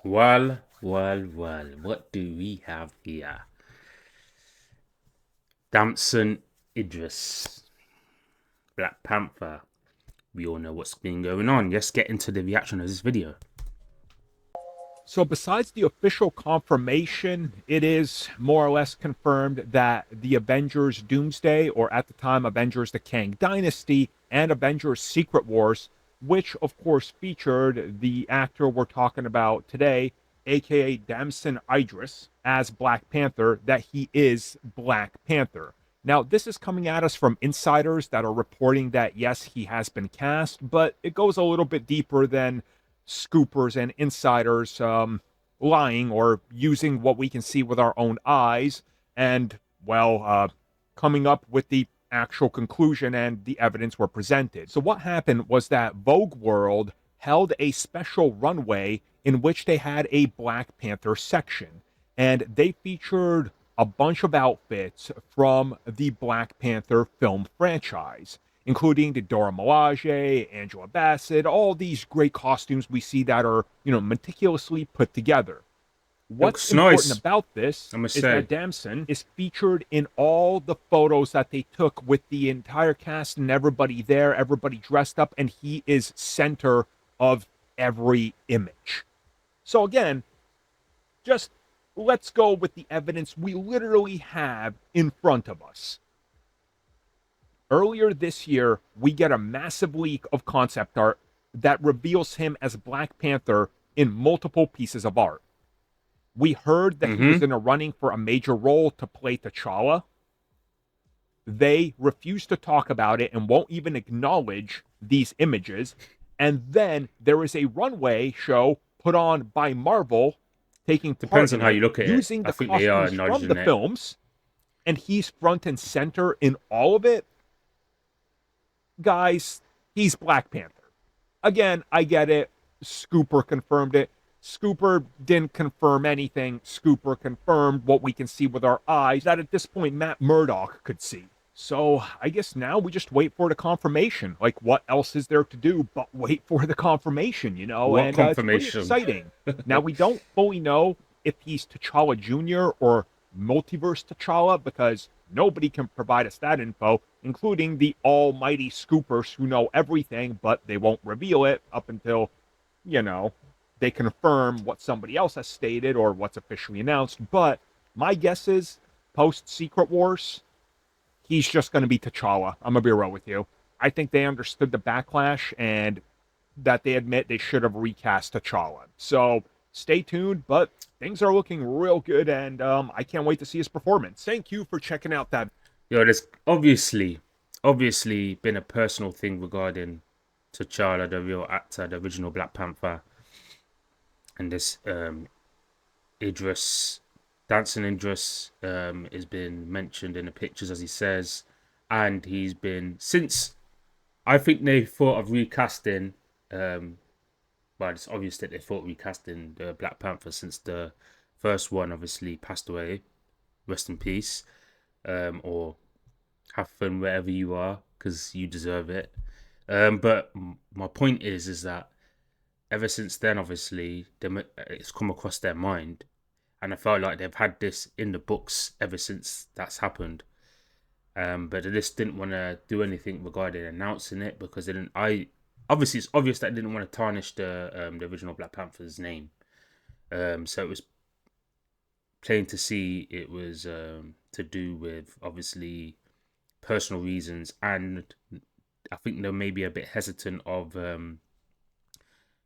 Well, what do we have here? Damson Idris, Black Panther. We all know what's been going on. Let's get into the reaction of this video. So, besides the official confirmation, it is more or less confirmed that the Avengers Doomsday, or at the time Avengers the Kang Dynasty, and Avengers Secret Wars, which of course featured the actor we're talking about today, aka Damson Idris, as Black Panther, that he is Black Panther. Now, this is coming at us from insiders that are reporting that yes, he has been cast, but it goes a little bit deeper than scoopers and insiders lying or using what we can see with our own eyes and, coming up with the actual conclusion and the evidence were presented. So, what happened was that Vogue World held a special runway in which they had a Black Panther section, and they featured a bunch of outfits from the Black Panther film franchise, including the Dora Milaje, Angela Bassett, all these great costumes we see that are, meticulously put together. What's Looks important nice, about this I must is that say. Damson is featured in all the photos that they took with the entire cast and everybody there, everybody dressed up, and he is center of every image. So again, just let's go with the evidence we literally have in front of us. Earlier this year, we get a massive leak of concept art that reveals him as Black Panther in multiple pieces of art. We heard that he was Mm-hmm. in a running for a major role to play T'Challa. They refuse to talk about it and won't even acknowledge these images. And then there is a runway show put on by Marvel taking part Depends on in how it, you look at it. using I the think they are costumes from the acknowledging it. films, and he's front and center in all of it. Guys, he's Black Panther. Again, I get it. Scooper confirmed it. Scooper didn't confirm anything. Scooper confirmed what we can see with our eyes that at this point Matt Murdock could see. So I guess now we just wait for the confirmation. Like, what else is there to do but wait for the confirmation, What And it's pretty confirmation? exciting. Now, we don't fully know if he's T'Challa Jr. or Multiverse T'Challa because nobody can provide us that info, including the almighty scoopers who know everything, but they won't reveal it up until, you know, they confirm what somebody else has stated or what's officially announced. But my guess is post Secret Wars, he's just going to be T'Challa. I'm going to be real with you. I think they understood the backlash and that they admit they should have recast T'Challa. So stay tuned, but things are looking real good, and I can't wait to see his performance. Thank you for checking out that. Yo, there's obviously been a personal thing regarding T'Challa, the real actor, the original Black Panther, and this Idris, Danson Idris, has been mentioned in the pictures as he says, and he's been since I think they thought of recasting. Well, it's obvious that they thought recasting the Black Panther since the first one obviously passed away. Rest in peace, or have fun wherever you are because you deserve it. But my point is that ever since then, obviously, it's come across their mind, and I felt like they've had this in the books ever since that's happened. But they just didn't want to do anything regarding announcing it because they didn't. I obviously it's obvious that they didn't want to tarnish the original Black Panther's name. So it was plain to see it was to do with obviously personal reasons, and I think they may be a bit hesitant of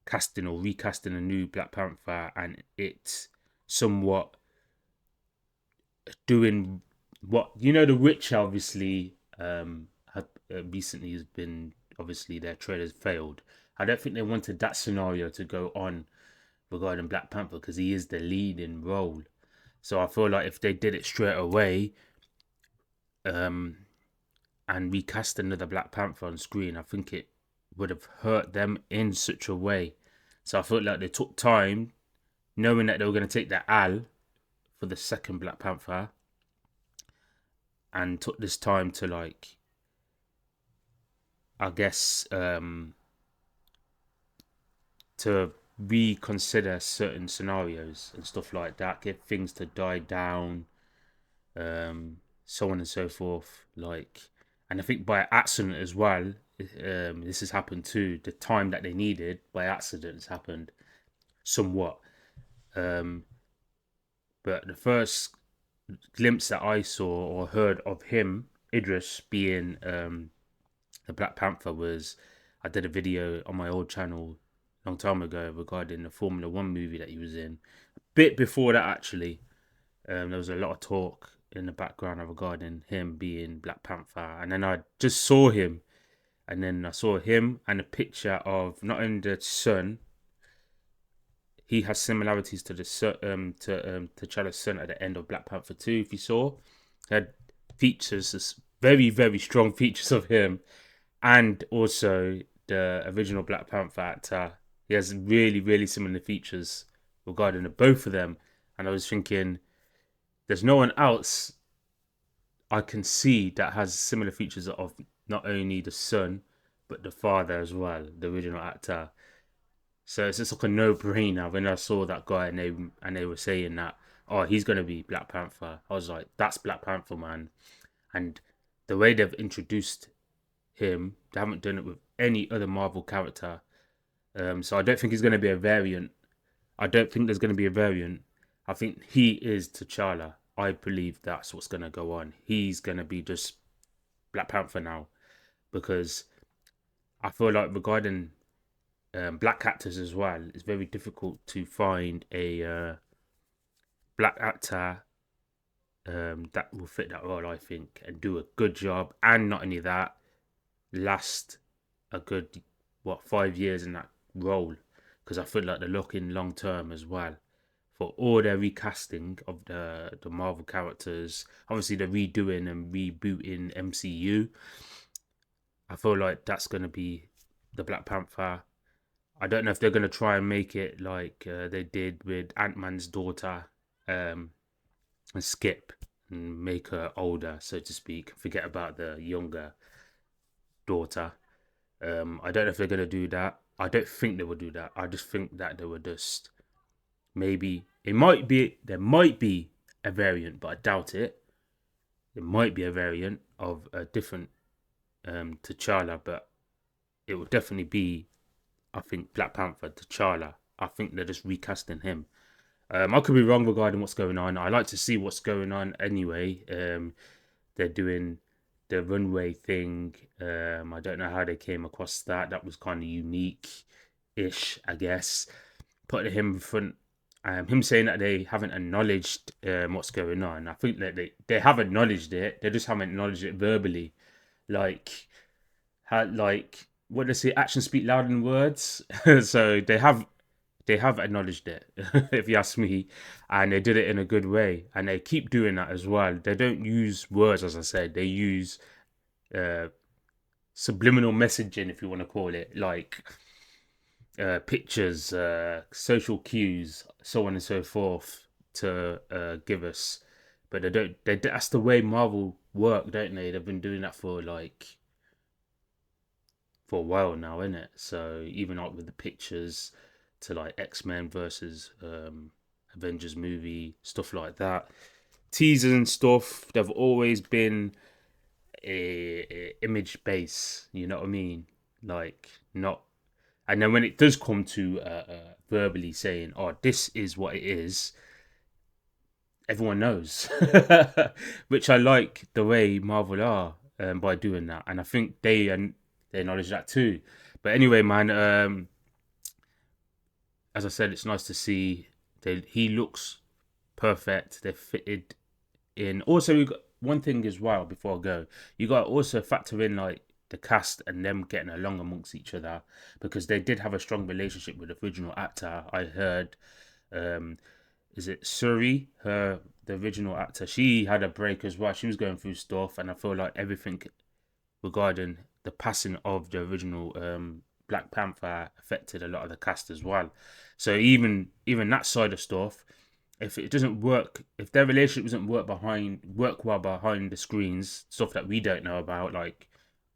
casting or recasting a new Black Panther, and it's somewhat doing what the Witcher obviously have recently has been obviously their trailers failed. I don't think they wanted that scenario to go on regarding Black Panther because he is the leading role. So I feel like if they did it straight away, um, and recast another Black Panther on screen, I think it would have hurt them in such a way. So I felt like they took time, knowing that they were going to take the Al for the second Black Panther, and took this time to I guess, to reconsider certain scenarios and stuff like that, get things to die down, so on and so forth. Like, and I think by accident as well, this has happened too. The time that they needed by accident has happened somewhat. Um, but the first glimpse that I saw or heard of him, Idris, being the Black Panther was, I did a video on my old channel a long time ago regarding the Formula One movie that he was in. A bit before that, actually, there was a lot of talk in the background regarding him being Black Panther, and then I just saw him, and then I saw him and a picture of not only the son. He has similarities to the T'Challa's son at the end of Black Panther 2. If you saw, he had features, very very strong features of him, and also the original Black Panther actor. He has really really similar features regarding the both of them, and I was thinking, there's no one else I can see that has similar features of not only the son but the father as well, the original actor. So it's just like a no-brainer when I saw that guy and they were saying that, oh, he's gonna be Black Panther. I was like, that's Black Panther, man. And the way they've introduced him, they haven't done it with any other Marvel character. So I don't think he's gonna be a variant. I don't think there's gonna be a variant. I think he is T'Challa. I believe that's what's gonna go on. He's gonna be just Black Panther now, because I feel like regarding black actors as well, it's very difficult to find a black actor that will fit that role, I think, and do a good job. And not only that, last a good 5 years in that role, because I feel like they're looking long term as well for all their recasting of the Marvel characters. Obviously, they're redoing and rebooting MCU. I feel like that's gonna be the Black Panther. I don't know if they're going to try and make it like they did with Ant-Man's daughter, and skip and make her older, so to speak. Forget about the younger daughter. I don't know if they're going to do that. I don't think they will do that. I just think that they will just, maybe, there might be a variant, but I doubt it. There might be a variant of a different T'Challa, but it will definitely be, I think, Black Panther, T'Challa. I think they're just recasting him. I could be wrong regarding what's going on. I like to see what's going on anyway. They're doing the runway thing. I don't know how they came across that. That was kind of unique-ish, I guess. Putting him in front, him saying that they haven't acknowledged what's going on. I think that they have acknowledged it. They just haven't acknowledged it verbally. Like, what they say, actions speak louder than words. So they have acknowledged it, if you ask me, and they did it in a good way, and they keep doing that as well. They don't use words, as I said. They use subliminal messaging, if you want to call it, like pictures, social cues, so on and so forth, to give us. But they don't. That's the way Marvel work, don't they? They've been doing that for a while now, isn't it? So even like with the pictures to like X-Men versus Avengers movie, stuff like that, teasers and stuff, they've always been a image base, you know what I mean? Like, not, and then when it does come to verbally saying, oh, this is what it is, everyone knows. Which I like the way Marvel are, by doing that, and I think they acknowledge that too. But anyway, man, as I said, it's nice to see he looks perfect. They're fitted in. Also, we got one thing as well before I go. You got to also factor in like the cast and them getting along amongst each other, because they did have a strong relationship with the original actor. I heard, is it Suri, the original actor? She had a break as well. She was going through stuff, and I feel like everything regarding the passing of the original Black Panther affected a lot of the cast as well. So even that side of stuff, if it doesn't work, if their relationship doesn't work well behind the screens, stuff that we don't know about, like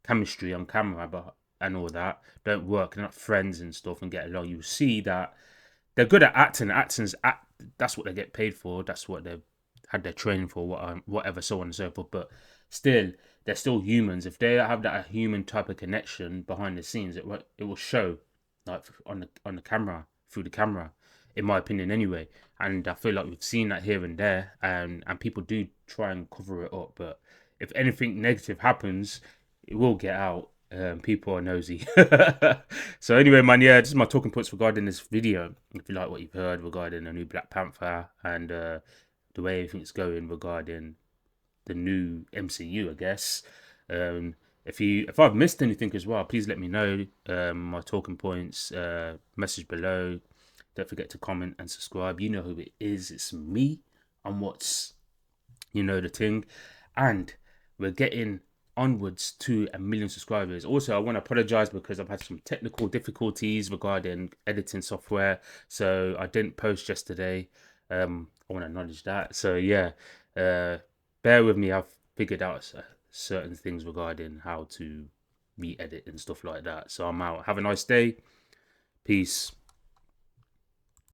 chemistry on camera, and all that, don't work, they're not friends and stuff and get along, you see that they're good at acting. That's what they get paid for. That's what they had their training for. Whatever, so on and so forth. But still, they're still humans. If they have that human type of connection behind the scenes, it will show, like on the camera, through the camera, in my opinion, anyway. And I feel like we've seen that here and there, and people do try and cover it up. But if anything negative happens, it will get out. People are nosy. So anyway, man, yeah, this is my talking points regarding this video. If you like what you've heard regarding the new Black Panther and the way everything's going regarding the new MCU, I guess. If I've missed anything as well, please let me know. My talking points, message below. Don't forget to comment and subscribe. You know who it is. It's me. And what's, the thing. And we're getting onwards to 1 million subscribers. Also, I want to apologize because I've had some technical difficulties regarding editing software, so I didn't post yesterday. I want to acknowledge that. So yeah, bear with me. I've figured out certain things regarding how to re-edit and stuff like that. So I'm out. Have a nice day. Peace.